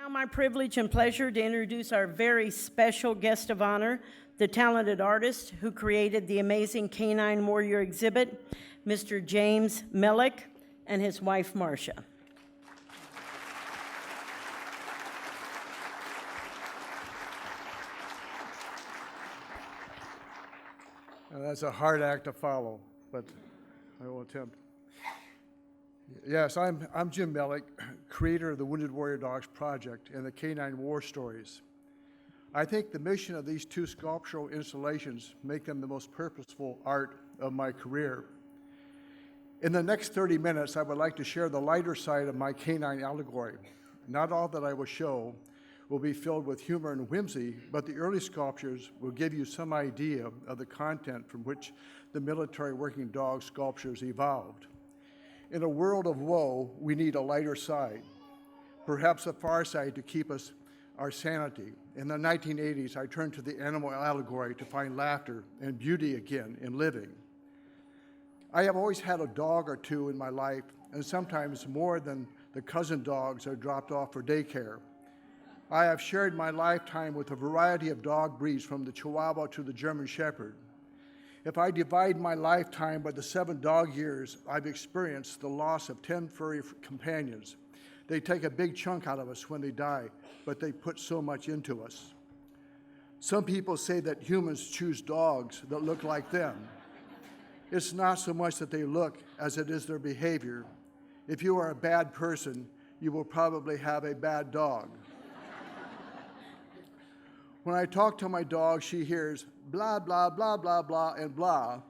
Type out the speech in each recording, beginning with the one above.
Now my privilege and pleasure to introduce our very special guest of honor, the talented artist who created the amazing Canine Warrior exhibit, Mr. James Mellick, and his wife, Marcia. That's a hard act to follow, but I will attempt. Yes, I'm Jim Mellick, creator of the Wounded Warrior Dogs Project and the Canine War Stories. I think the mission of these two sculptural installations make them the most purposeful art of my career. In the next 30 minutes, I would like to share the lighter side of my canine allegory. Not all that I will show will be filled with humor and whimsy, but the early sculptures will give you some idea of the content from which the military working dog sculptures evolved. In a world of woe, we need a lighter side, perhaps a far side to keep us our sanity. In the 1980s, I turned to the animal allegory to find laughter and beauty again in living. I have always had a dog or two in my life, and sometimes more than the cousin dogs are dropped off for daycare. I have shared my lifetime with a variety of dog breeds from the Chihuahua to the German Shepherd. If I divide my lifetime by the 7 dog years, I've experienced the loss of 10 furry companions. They take a big chunk out of us when they die, but they put so much into us. Some people say that humans choose dogs that look like them. It's not so much that they look as it is their behavior. If you are a bad person, you will probably have a bad dog. When I talk to my dog, she hears blah, blah, blah, blah, blah, and blah,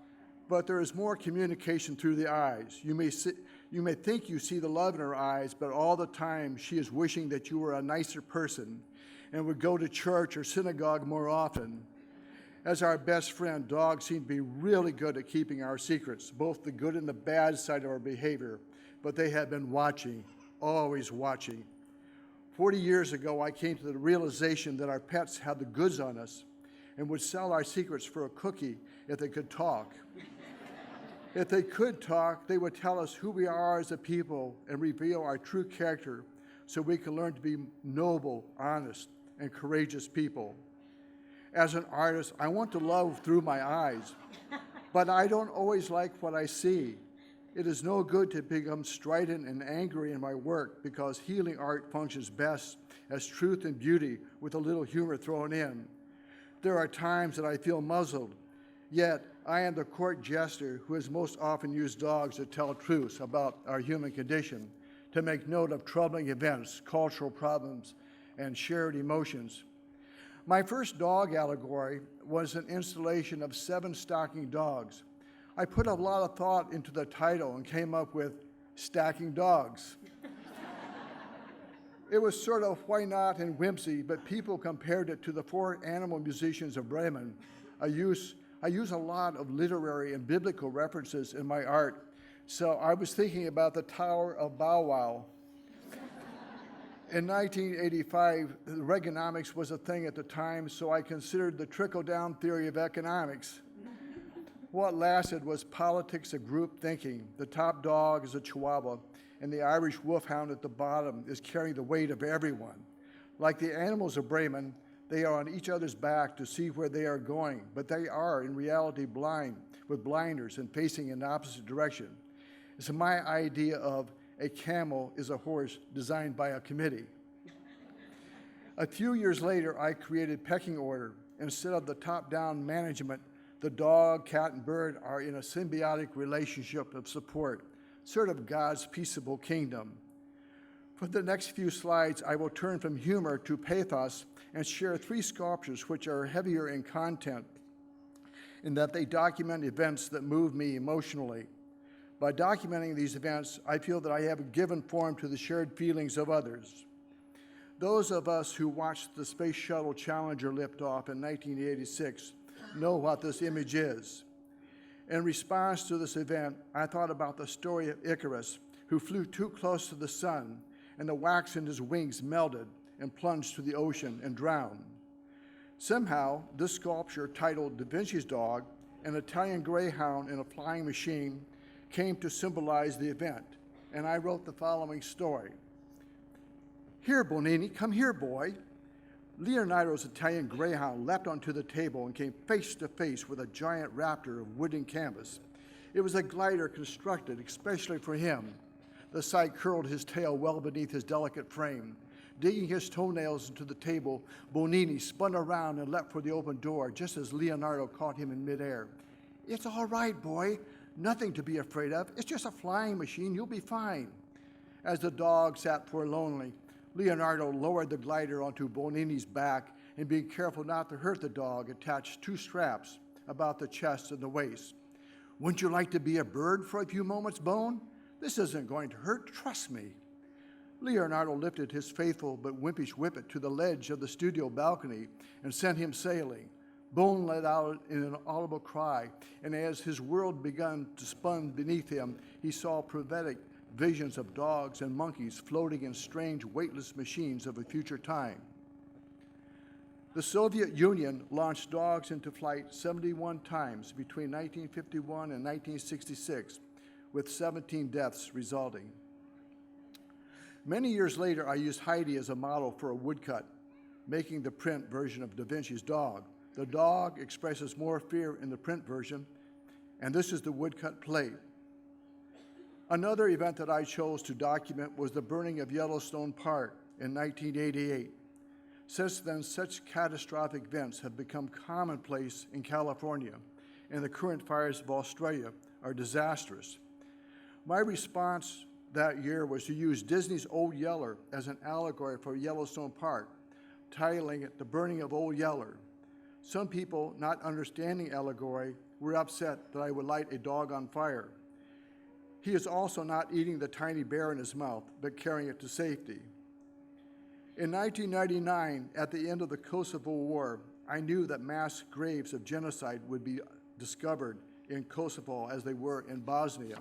but there is more communication through the eyes. You may think you see the love in her eyes, but all the time she is wishing that you were a nicer person and would go to church or synagogue more often. As our best friend, dogs seem to be really good at keeping our secrets, both the good and the bad side of our behavior, but they have been watching, always watching. 40 years ago, I came to the realization that our pets had the goods on us and would sell our secrets for a cookie if they could talk. If they could talk, they would tell us who we are as a people and reveal our true character so we can learn to be noble, honest, and courageous people. As an artist, I want to love through my eyes, but I don't always like what I see. It is no good to become strident and angry in my work because healing art functions best as truth and beauty with a little humor thrown in. There are times that I feel muzzled, yet I am the court jester who has most often used dogs to tell truths about our human condition, to make note of troubling events, cultural problems, and shared emotions. My first dog allegory was an installation of 7 stocking dogs. I put a lot of thought into the title and came up with Stacking Dogs. It was sort of why not and whimsy, but people compared it to the 4 animal musicians of Bremen. I use a lot of literary and biblical references in my art, so I was thinking about the Tower of Bow Wow. In 1985, Reaganomics was a thing at the time, so I considered the trickle-down theory of economics. What lasted was politics of group thinking. The top dog is a Chihuahua, and the Irish wolfhound at the bottom is carrying the weight of everyone. Like the animals of Bremen, they are on each other's back to see where they are going, but they are in reality blind, with blinders and facing in the opposite direction. It's my idea of a camel is a horse designed by a committee. A few years later, I created Pecking Order. Instead of the top-down management, the dog, cat, and bird are in a symbiotic relationship of support, sort of God's peaceable kingdom. For the next few slides, I will turn from humor to pathos and share 3 sculptures which are heavier in content in that they document events that move me emotionally. By documenting these events, I feel that I have given form to the shared feelings of others. Those of us who watched the Space Shuttle Challenger lift off in 1986 know what this image is. In response to this event, I thought about the story of Icarus, who flew too close to the sun, and the wax in his wings melted and plunged to the ocean and drowned. Somehow, this sculpture, titled Da Vinci's Dog, an Italian greyhound in a flying machine, came to symbolize the event, and I wrote the following story. "Here, Bonini, come here, boy." Leonardo's Italian greyhound leapt onto the table and came face to face with a giant raptor of wood and canvas. It was a glider constructed especially for him. The sight curled his tail well beneath his delicate frame. Digging his toenails into the table, Bonini spun around and leapt for the open door just as Leonardo caught him in midair. "It's all right, boy. Nothing to be afraid of. It's just a flying machine. You'll be fine." As the dog sat forlornly, Leonardo lowered the glider onto Bonini's back and, being careful not to hurt the dog, attached 2 straps about the chest and the waist. "Wouldn't you like to be a bird for a few moments, Bone? This isn't going to hurt, trust me." Leonardo lifted his faithful but wimpish whippet to the ledge of the studio balcony and sent him sailing. Bone let out in an audible cry, and as his world began to spin beneath him, he saw prophetic visions of dogs and monkeys floating in strange, weightless machines of a future time. The Soviet Union launched dogs into flight 71 times between 1951 and 1966, with 17 deaths resulting. Many years later, I used Heidi as a model for a woodcut, making the print version of Da Vinci's dog. The dog expresses more fear in the print version, and this is the woodcut plate. Another event that I chose to document was the burning of Yellowstone Park in 1988. Since then, such catastrophic events have become commonplace in California, and the current fires of Australia are disastrous. My response that year was to use Disney's Old Yeller as an allegory for Yellowstone Park, titling it The Burning of Old Yeller. Some people, not understanding allegory, were upset that I would light a dog on fire. He is also not eating the tiny bear in his mouth, but carrying it to safety. In 1999, at the end of the Kosovo War, I knew that mass graves of genocide would be discovered in Kosovo as they were in Bosnia.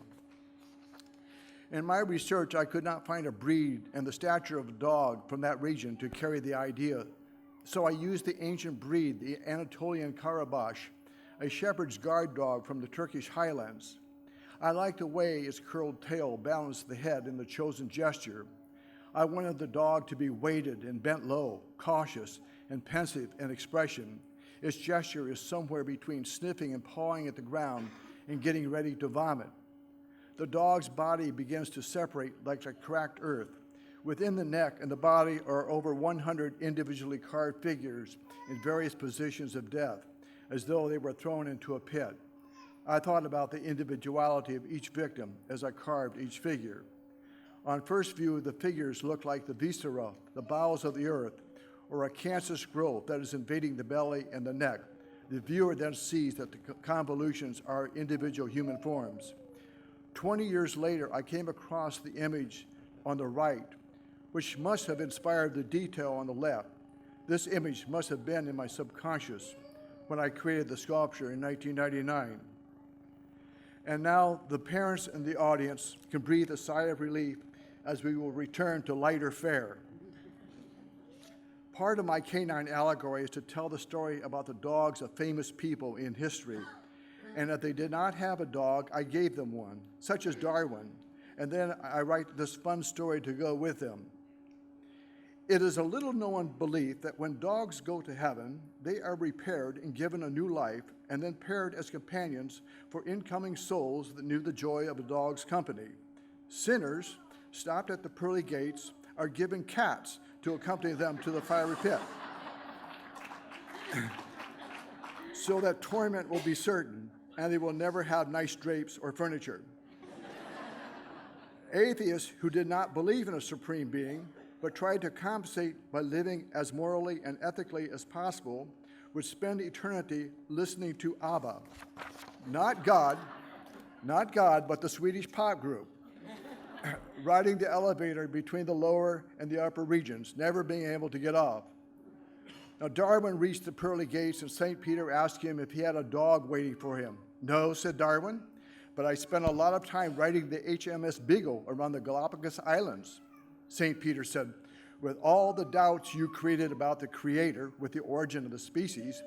In my research, I could not find a breed and the stature of a dog from that region to carry the idea. So I used the ancient breed, the Anatolian Karabash, a shepherd's guard dog from the Turkish highlands. I liked the way its curled tail balanced the head in the chosen gesture. I wanted the dog to be weighted and bent low, cautious and pensive in expression. Its gesture is somewhere between sniffing and pawing at the ground and getting ready to vomit. The dog's body begins to separate like a cracked earth. Within the neck and the body are over 100 individually carved figures in various positions of death, as though they were thrown into a pit. I thought about the individuality of each victim as I carved each figure. On first view, the figures look like the viscera, the bowels of the earth, or a cancerous growth that is invading the belly and the neck. The viewer then sees that the convolutions are individual human forms. 20 years later, I came across the image on the right, which must have inspired the detail on the left. This image must have been in my subconscious when I created the sculpture in 1999. And now the parents and the audience can breathe a sigh of relief as we will return to lighter fare. Part of my canine allegory is to tell the story about the dogs of famous people in history. And if they did not have a dog, I gave them one, such as Darwin, and then I write this fun story to go with them. It is a little-known belief that when dogs go to heaven, they are repaired and given a new life, and then paired as companions for incoming souls that knew the joy of a dog's company. Sinners, stopped at the pearly gates, are given cats to accompany them to the fiery pit, so that torment will be certain, and they will never have nice drapes or furniture. Atheists who did not believe in a supreme being, but tried to compensate by living as morally and ethically as possible, would spend eternity listening to ABBA. Not God, but the Swedish pop group, riding the elevator between the lower and the upper regions, never being able to get off. Now, Darwin reached the pearly gates, and St. Peter asked him if he had a dog waiting for him. "No," said Darwin, "but I spent a lot of time riding the HMS Beagle around the Galapagos Islands." St. Peter said, "With all the doubts you created about the Creator with the origin of the species,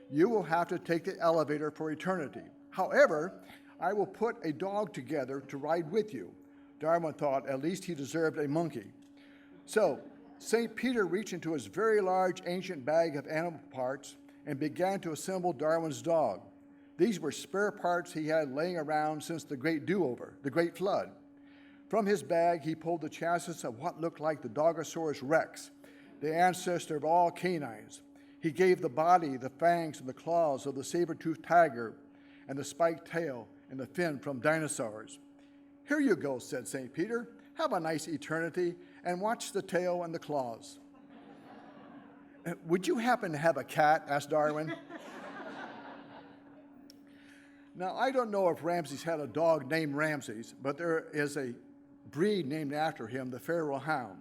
you will have to take the elevator for eternity. However, I will put a dog together to ride with you." Darwin thought at least he deserved a monkey. So St. Peter reached into his very large ancient bag of animal parts and began to assemble Darwin's dog. These were spare parts he had laying around since the great do-over, the great flood. From his bag, he pulled the chassis of what looked like the Dogosaurus rex, the ancestor of all canines. He gave the body, the fangs, and the claws of the saber-toothed tiger, and the spiked tail and the fin from dinosaurs. "Here you go," said St. Peter. "Have a nice eternity, and watch the tail and the claws." "Would you happen to have a cat?" asked Darwin. Now, I don't know if Ramses had a dog named Ramses, but there is a breed named after him, the Pharaoh hound.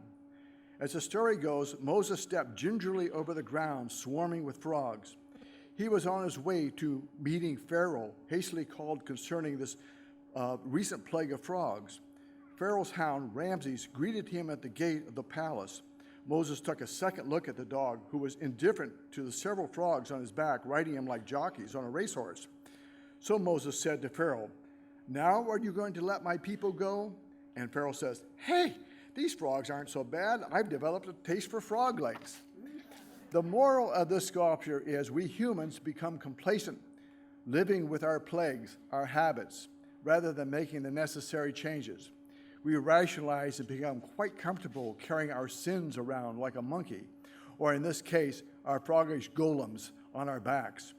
As the story goes, Moses stepped gingerly over the ground, swarming with frogs. He was on his way to meeting Pharaoh, hastily called concerning this recent plague of frogs. Pharaoh's hound, Ramses, greeted him at the gate of the palace. Moses took a second look at the dog, who was indifferent to the several frogs on his back, riding him like jockeys on a racehorse. So Moses said to Pharaoh, "Now are you going to let my people go?" And Pharaoh says, "Hey, these frogs aren't so bad. I've developed a taste for frog legs." The moral of this sculpture is we humans become complacent, living with our plagues, our habits, rather than making the necessary changes. We rationalize and become quite comfortable carrying our sins around like a monkey, or in this case, our froggish golems on our backs.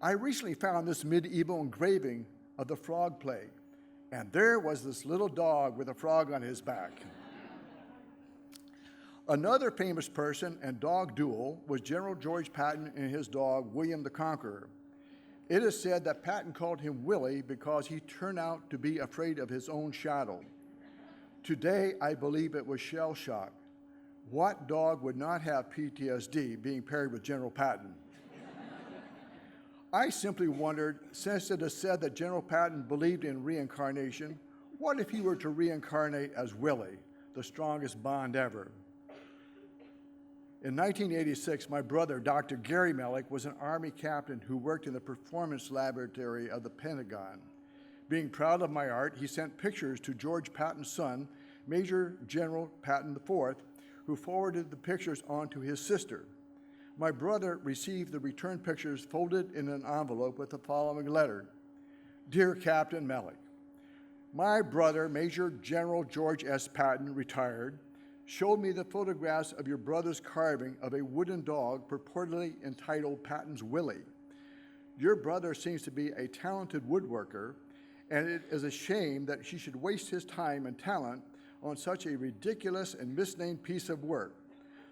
I recently found this medieval engraving of the frog plague, and there was this little dog with a frog on his back. Another famous person and dog duel was General George Patton and his dog, William the Conqueror. It is said that Patton called him Willie because he turned out to be afraid of his own shadow. Today, I believe it was shell shock. What dog would not have PTSD being paired with General Patton? I simply wondered, since it is said that General Patton believed in reincarnation, what if he were to reincarnate as Willie, the strongest bond ever? In 1986, my brother, Dr. Gary Mellick, was an Army captain who worked in the performance laboratory of the Pentagon. Being proud of my art, he sent pictures to George Patton's son, Major General Patton IV, who forwarded the pictures on to his sister. My brother received the return pictures folded in an envelope with the following letter. "Dear Captain Mellick, my brother, Major General George S. Patton, retired, showed me the photographs of your brother's carving of a wooden dog purportedly entitled Patton's Willie. Your brother seems to be a talented woodworker, and it is a shame that he should waste his time and talent on such a ridiculous and misnamed piece of work.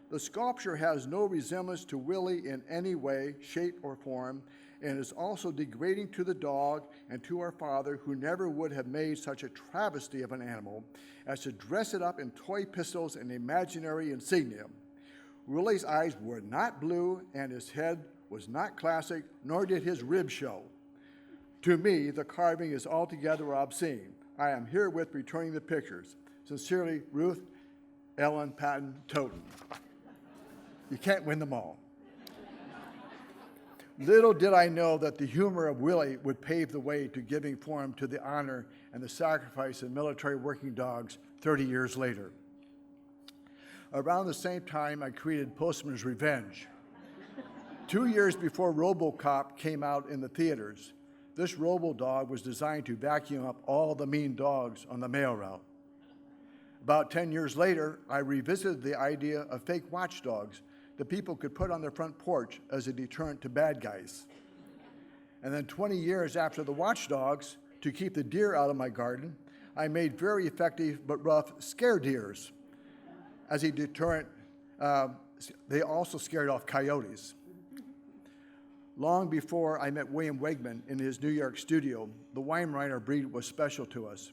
The sculpture has no resemblance to Willie in any way, shape, or form, and is also degrading to the dog and to our father, who never would have made such a travesty of an animal as to dress it up in toy pistols and imaginary insignia. Willie's eyes were not blue, and his head was not classic, nor did his ribs show. To me, the carving is altogether obscene. I am herewith returning the pictures. Sincerely, Ruth Ellen Patton Toten." You can't win them all. Little did I know that the humor of Willie would pave the way to giving form to the honor and the sacrifice of military working dogs 30 years later. Around the same time, I created Postman's Revenge. 2 years before RoboCop came out in the theaters, this robo-dog was designed to vacuum up all the mean dogs on the mail route. About 10 years later, I revisited the idea of fake watchdogs that people could put on their front porch as a deterrent to bad guys. And then 20 years after the watchdogs, to keep the deer out of my garden, I made very effective but rough scare deers. As a deterrent, they also scared off coyotes. Long before I met William Wegman in his New York studio, the Weimaraner breed was special to us.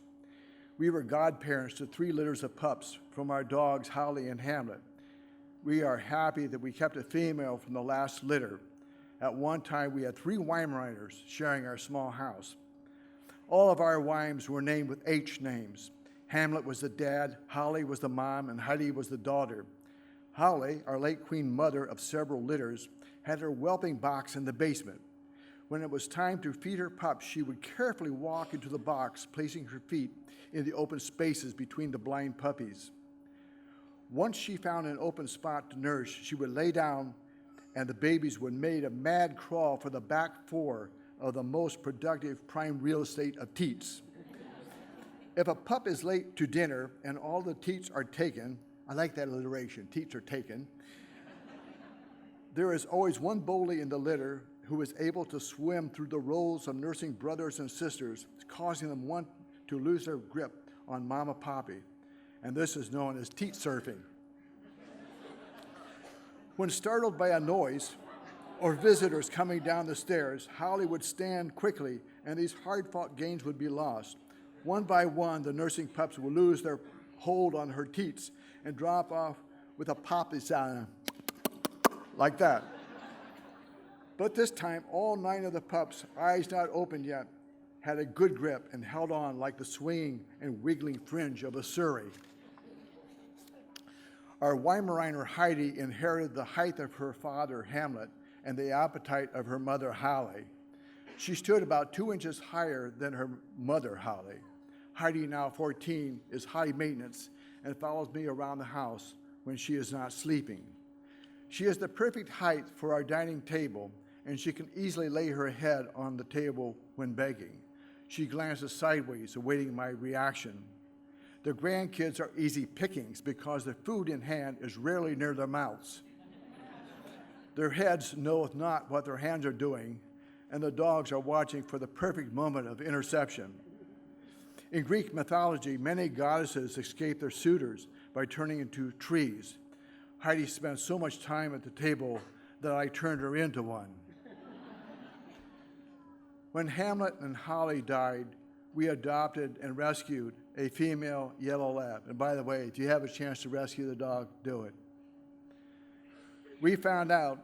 We were godparents to 3 litters of pups from our dogs Holly and Hamlet. We are happy that we kept a female from the last litter. At one time, we had 3 Weimaraners sharing our small house. All of our Weims were named with H names. Hamlet was the dad, Holly was the mom, and Heidi was the daughter. Holly, our late queen mother of several litters, had her whelping box in the basement. When it was time to feed her pups, she would carefully walk into the box, placing her feet in the open spaces between the blind puppies. Once she found an open spot to nurse, she would lay down and the babies would make a mad crawl for the back four of the most productive prime real estate of teats. If a pup is late to dinner and all the teats are taken, I like that alliteration, teats are taken, there is always one bully in the litter who is able to swim through the rows of nursing brothers and sisters, causing them one to lose their grip on Mama Poppy. And this is known as teat surfing. When startled by a noise or visitors coming down the stairs, Holly would stand quickly and these hard-fought gains would be lost. One by one, the nursing pups would lose their hold on her teats and drop off with a poppy sound, like that. But this time, all 9 of the pups, eyes not open yet, had a good grip and held on like the swinging and wiggling fringe of a Surrey. Our Weimaraner Heidi inherited the height of her father, Hamlet, and the appetite of her mother, Holly. She stood about 2 inches higher than her mother, Holly. Heidi, now 14, is high maintenance and follows me around the house when she is not sleeping. She is the perfect height for our dining table, and she can easily lay her head on the table when begging. She glances sideways, awaiting my reaction. The grandkids are easy pickings because the food in hand is rarely near their mouths. Their heads knoweth not what their hands are doing, and the dogs are watching for the perfect moment of interception. In Greek mythology, many goddesses escape their suitors by turning into trees. Heidi spent so much time at the table that I turned her into one. When Hamlet and Holly died, we adopted and rescued a female yellow lab. And by the way, if you have a chance to rescue the dog, do it. We found out,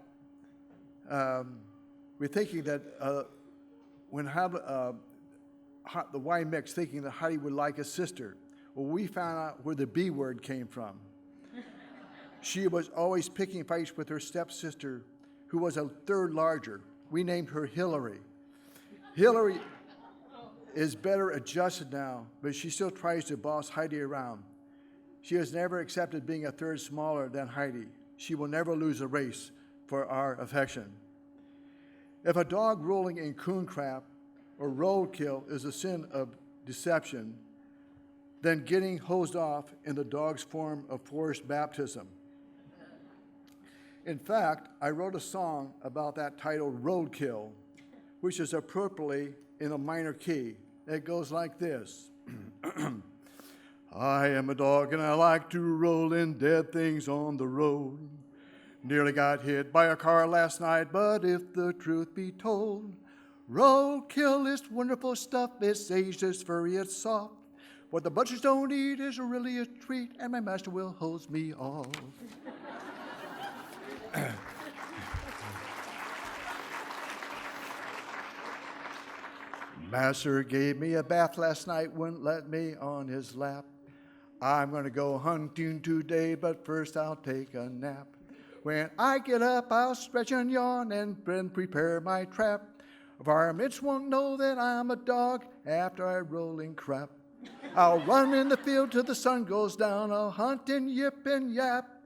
we're thinking that when the Y mix thinking that Heidi would like a sister. Well, we found out where the B word came from. She was always picking fights with her stepsister, who was a third larger. We named her Hillary. Hillary is better adjusted now, but she still tries to boss Heidi around. She has never accepted being a third smaller than Heidi. She will never lose a race for our affection. If a dog rolling in coon crap or roadkill is a sin of deception, then getting hosed off in the dog's form of forced baptism. In fact, I wrote a song about that titled Roadkill, which is appropriately in a minor key. It goes like this. I am a dog and I like to roll in dead things on the road. Nearly got hit by a car last night, but if the truth be told, roadkill is wonderful stuff. It's aged, it's furry, it's soft. What the butchers don't eat is really a treat, and my master will hose me off. Master gave me a bath last night, wouldn't let me on his lap. I'm going to go hunting today, but first I'll take a nap. When I get up, I'll stretch and yawn and then prepare my trap. Varmints won't know that I'm a dog after I roll in crap. I'll run in the field till the sun goes down. I'll hunt and yip and yap.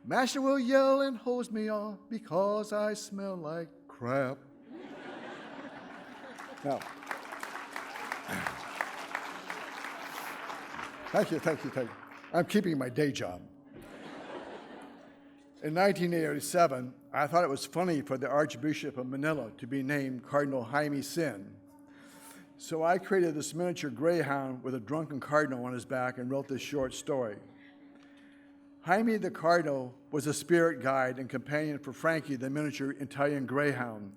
Master will yell and hose me off because I smell like crap. Now, thank you. I'm keeping my day job. In 1987, I thought it was funny for the Archbishop of Manila to be named Cardinal Jaime Sin. So I created this miniature greyhound with a drunken cardinal on his back and wrote this short story. Jaime the Cardinal was a spirit guide and companion for Frankie, the miniature Italian greyhound.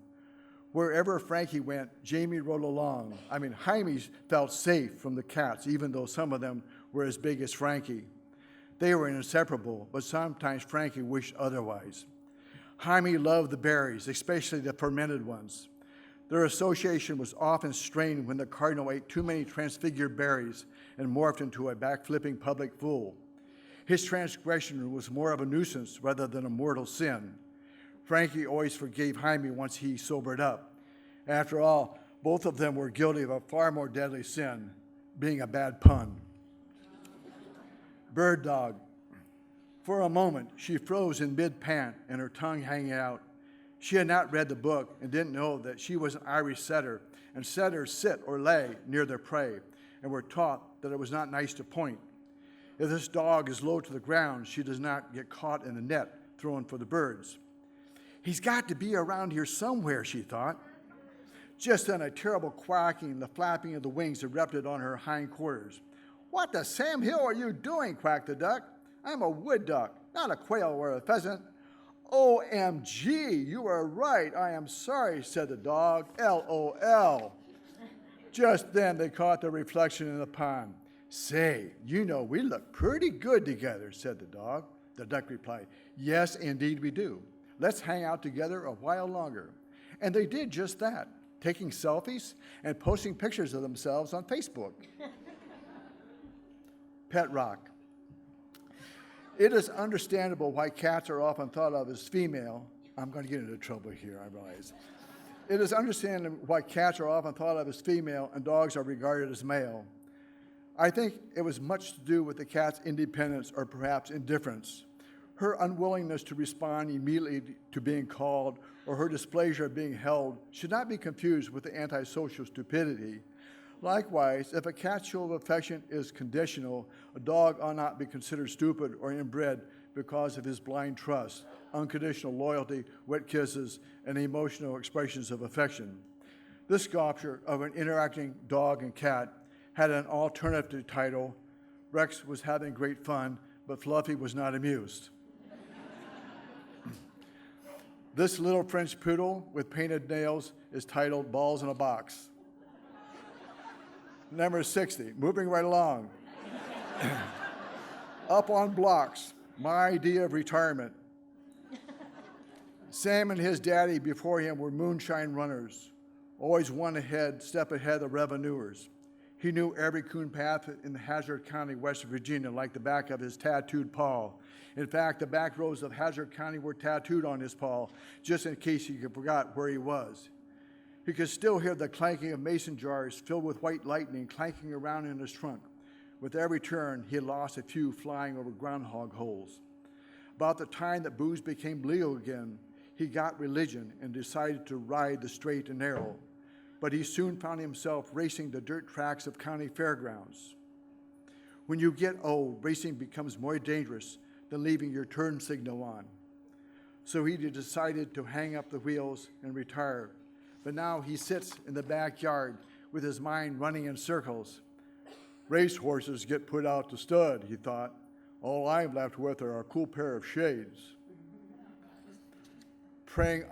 Wherever Frankie went, Jamie rode along. Jaime felt safe from the cats, even though some of them were as big as Frankie. They were inseparable, but sometimes Frankie wished otherwise. Jaime loved the berries, especially the fermented ones. Their association was often strained when the cardinal ate too many transfigured berries and morphed into a backflipping public fool. His transgression was more of a nuisance rather than a mortal sin. Frankie always forgave Jaime once he sobered up. After all, both of them were guilty of a far more deadly sin, being a bad pun. Bird dog. For a moment, she froze in mid-pant and her tongue hanging out. She had not read the book and didn't know that she was an Irish setter, and setters sit or lay near their prey, and were taught that it was not nice to point. If this dog is low to the ground, she does not get caught in the net thrown for the birds. He's got to be around here somewhere, she thought. Just then a terrible quacking, the flapping of the wings erupted on her hindquarters. "What the Sam Hill are you doing?" quacked the duck. "I'm a wood duck, not a quail or a pheasant." "OMG, you are right. I am sorry," said the dog. LOL. Just then they caught the reflection in the pond. "Say, you know we look pretty good together," said the dog. The duck replied, "Yes, indeed we do. Let's hang out together a while longer." And they did just that, taking selfies and posting pictures of themselves on Facebook. Pet rock. It is understandable why cats are often thought of as female. I'm going to get into trouble here, I realize. It is understandable why cats are often thought of as female and dogs are regarded as male. I think it was much to do with the cat's independence or perhaps indifference. Her unwillingness to respond immediately to being called or her displeasure of being held should not be confused with the antisocial stupidity. Likewise, if a cat's show of affection is conditional, a dog ought not be considered stupid or inbred because of his blind trust, unconditional loyalty, wet kisses, and emotional expressions of affection. This sculpture of an interacting dog and cat had an alternative title. Rex was having great fun, but Fluffy was not amused. This little French poodle with painted nails is titled Balls in a Box. Number 60, moving right along. Up on blocks, my idea of retirement. Sam and his daddy before him were moonshine runners, always one step ahead of revenuers. He knew every coon path in Hampshire County, West Virginia, like the back of his tattooed paw. In fact, the back rows of Hampshire County were tattooed on his paw, just in case he forgot where he was. He could still hear the clanking of mason jars filled with white lightning clanking around in his trunk. With every turn, he had lost a few flying over groundhog holes. About the time that booze became legal again, he got religion and decided to ride the straight and narrow. But he soon found himself racing the dirt tracks of county fairgrounds. When you get old, racing becomes more dangerous than leaving your turn signal on. So he decided to hang up the wheels and retire. But now he sits in the backyard with his mind running in circles. Race horses get put out to stud, he thought. All I'm left with are a cool pair of shades. Paying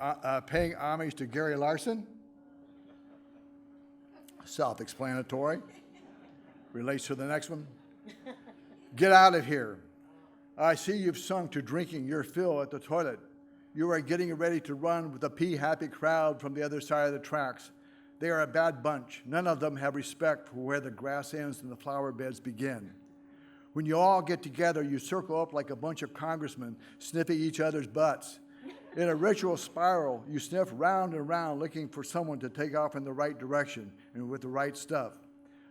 homage to Gary Larson? Self-explanatory. Relates to the next one. Get out of here. I see you've sunk to drinking your fill at the toilet. You are getting ready to run with a pee-happy crowd from the other side of the tracks. They are a bad bunch. None of them have respect for where the grass ends and the flower beds begin. When you all get together, you circle up like a bunch of congressmen, sniffing each other's butts. In a ritual spiral, you sniff round and round, looking for someone to take off in the right direction and with the right stuff.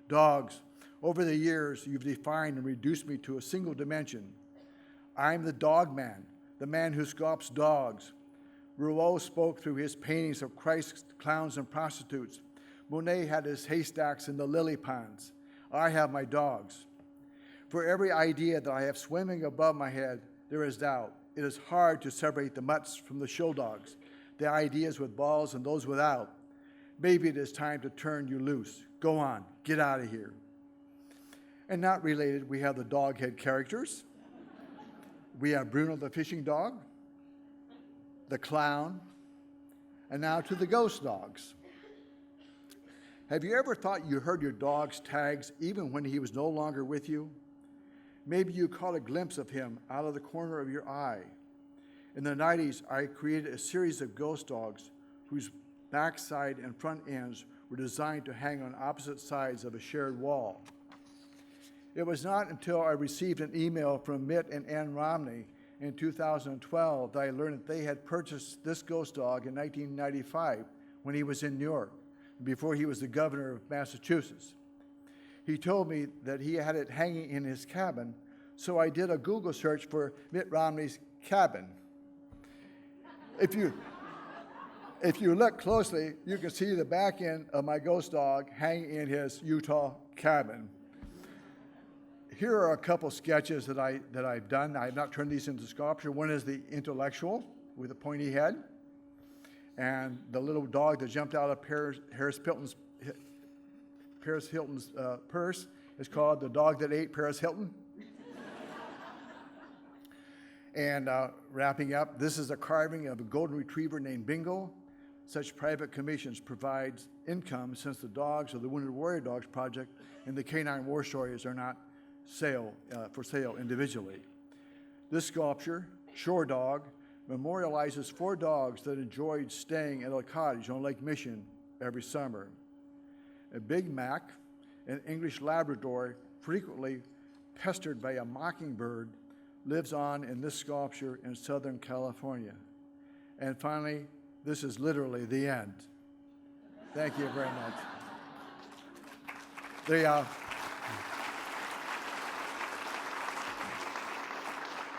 Dogs, over the years, you've defined and reduced me to a single dimension. I'm the dog man, the man who sculpts dogs. Rouault spoke through his paintings of Christ, clowns, and prostitutes. Monet had his haystacks and the lily ponds. I have my dogs. For every idea that I have swimming above my head, there is doubt. It is hard to separate the mutts from the show dogs, the ideas with balls and those without. Maybe it is time to turn you loose. Go on, get out of here. And not related, we have the dog head characters. We have Bruno the fishing dog, the clown, and now to the ghost dogs. Have you ever thought you heard your dog's tags even when he was no longer with you? Maybe you caught a glimpse of him out of the corner of your eye. In the 90s, I created a series of ghost dogs whose backside and front ends were designed to hang on opposite sides of a shared wall. It was not until I received an email from Mitt and Ann Romney in 2012 that I learned that they had purchased this ghost dog in 1995 when he was in New York, before he was the governor of Massachusetts. He told me that he had it hanging in his cabin So I did a Google search for Mitt Romney's cabin. If you look closely, you can see the back end of my ghost dog hanging in his Utah cabin. Here are a couple sketches that I've done. I have not turned these into sculpture. One is the intellectual with a pointy head, and the little dog that jumped out of Paris Hilton's purse is called the dog that ate Paris Hilton. And wrapping up, this is a carving of a golden retriever named Bingo. Such private commissions provide income since the dogs of the Wounded Warrior Dogs project and the Canine Warriors are not for sale individually. This sculpture, Shore Dog, memorializes 4 dogs that enjoyed staying at a cottage on Lake Mission every summer. A Big Mac, an English Labrador frequently pestered by a mockingbird, lives on in this sculpture in Southern California. And finally, this is literally the end. Thank you very much.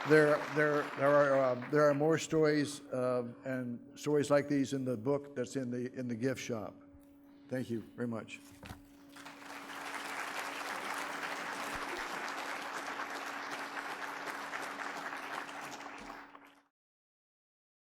There are more stories and stories like these in the book that's in the gift shop. Thank you very much.